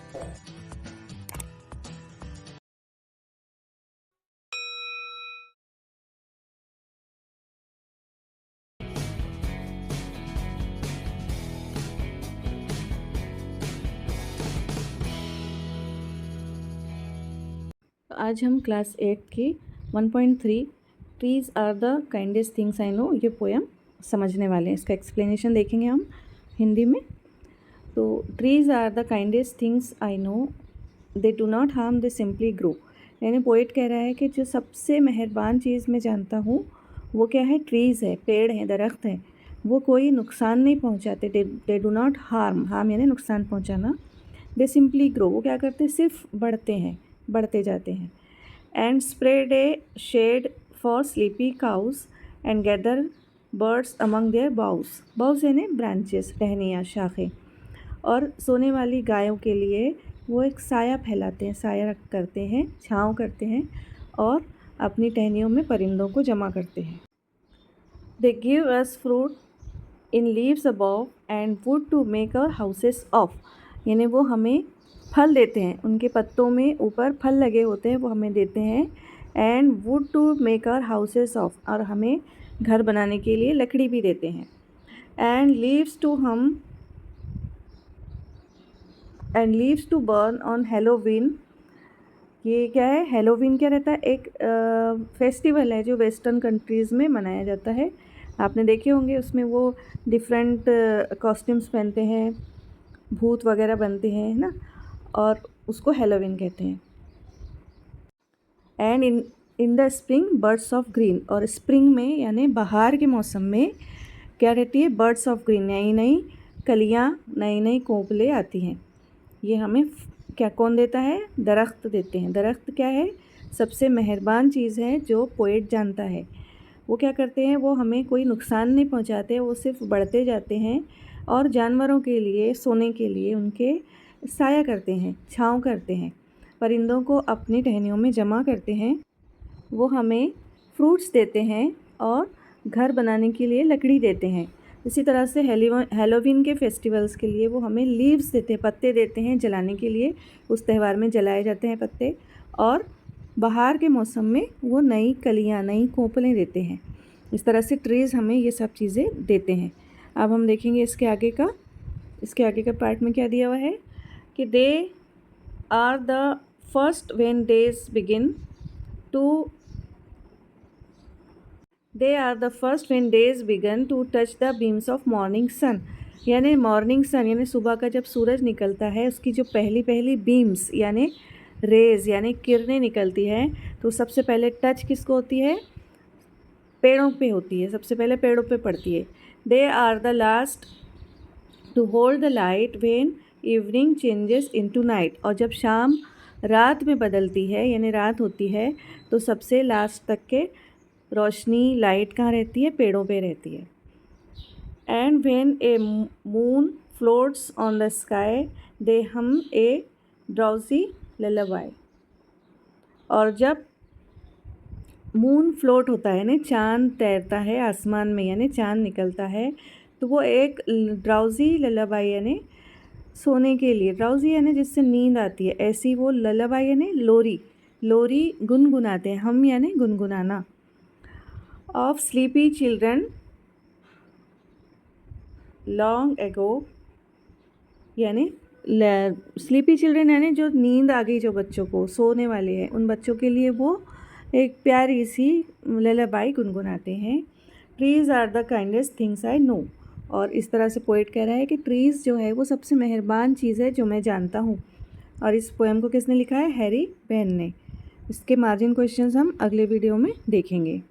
आज हम क्लास 8 की 1.3 trees are the kindest things I know ये पोएम समझने वाले हैं। इसका एक्सप्लेनेशन देखेंगे हम हिंदी में। तो trees are the kindest things I know, they do not harm, they simply grow. यानी पोएट कह रहा है कि जो सबसे मेहरबान चीज़ मैं जानता हूँ वो क्या है, ट्रीज़ है, पेड़ हैं, दरख्त हैं। वो कोई नुकसान नहीं पहुँचाते, दे डू नॉट हार्म, हार्म यानी नुकसान पहुँचाना। दे सिंपली ग्रो, वो क्या करते हैं, सिर्फ बढ़ते हैं, बढ़ते जाते हैं। And spread a shade for sleepy cows and gather birds among their boughs, boughs यानी ब्रांचेस, टहनियाँ, शाखें। और सोने वाली गायों के लिए वो एक साया फैलाते हैं, साया करते हैं, छाँव करते हैं और अपनी टहनियों में परिंदों को जमा करते हैं। They give us fruit in leaves above and wood to make our houses of, यानी वो हमें फल देते हैं, उनके पत्तों में ऊपर फल लगे होते हैं, वो हमें देते हैं। And wood to make our houses of, और हमें घर बनाने के लिए लकड़ी भी देते हैं। And leaves to burn on Halloween, ये क्या है, हेलोवीन क्या रहता है, एक फेस्टिवल है जो वेस्टर्न कंट्रीज़ में मनाया जाता है। आपने देखे होंगे, उसमें वो डिफरेंट कॉस्ट्यूम्स पहनते हैं, भूत वगैरह बनते हैं, है ना, और उसको हेलोवीन कहते हैं। And in the spring birds of green, और स्प्रिंग में यानी बाहर के मौसम में क्या रहती है, बर्ड्स ऑफ ग्रीन, नई नई कलियाँ, नई नई कोंपलें आती हैं। ये हमें क्या कौन देता है, दरख्त देते हैं। दरख्त क्या है, सबसे मेहरबान चीज़ है जो पोएट जानता है। वो क्या करते हैं, वो हमें कोई नुकसान नहीं पहुंचाते, वो सिर्फ बढ़ते जाते हैं और जानवरों के लिए सोने के लिए उनके साया करते हैं, छाँव करते हैं, परिंदों को अपनी टहनियों में जमा करते हैं। वो हमें फ्रूट्स देते हैं और घर बनाने के लिए लकड़ी देते हैं। इसी तरह से हेलोवीन के फेस्टिवल्स के लिए वो हमें लीव्स देते हैं, पत्ते देते हैं जलाने के लिए, उस त्यौहार में जलाए जाते हैं पत्ते। और बाहर के मौसम में वो नई कलियाँ, नई कोंपलें देते हैं। इस तरह से ट्रीज़ हमें ये सब चीज़ें देते हैं। अब हम देखेंगे इसके आगे का पार्ट में क्या दिया हुआ है कि they are the first when days begin to they are the first when days began to touch the beams of morning sun, यानी मॉर्निंग सन यानी सुबह का जब सूरज निकलता है, उसकी जो पहली पहली बीम्स यानी रेज़ यानी किरणें निकलती हैं, तो सबसे पहले टच किसको होती है, पेड़ों पे होती है, सबसे पहले पेड़ों पे पड़ती है। They are the last to hold the light when evening changes into night, और जब शाम रात में बदलती है यानी रात होती है, तो सबसे लास्ट तक के रोशनी, लाइट कहाँ रहती है, पेड़ों पे रहती है। And when a moon floats on the sky they hum a drowsy ललबाई, और जब मून फ्लोट होता है यानी चाँद तैरता है आसमान में, यानी चाँद निकलता है, तो वो एक ड्राउजी ललबाई यानी सोने के लिए, ड्राउजी यानी जिससे नींद आती है, ऐसी वो ललबाई यानी लोरी, लोरी गुनगुनाते हैं हम, यानी गुनगुनाना। Of sleepy children long ago, यानी स्लीपी चिल्ड्रन यानी जो नींद आ गई, जो बच्चों को सोने वाले हैं, उन बच्चों के लिए वो एक प्यारी सी ललबाई गुनगुनाते हैं। Trees are the kindest things I know, और इस तरह से पोएट कह रहा है कि ट्रीज़ जो है वो सबसे मेहरबान चीज़ है जो मैं जानता हूँ। और इस पोएम को किसने लिखा है, हैरी बेन ने। इसके मार्जिन क्वेश्चंस हम अगले वीडियो में देखेंगे।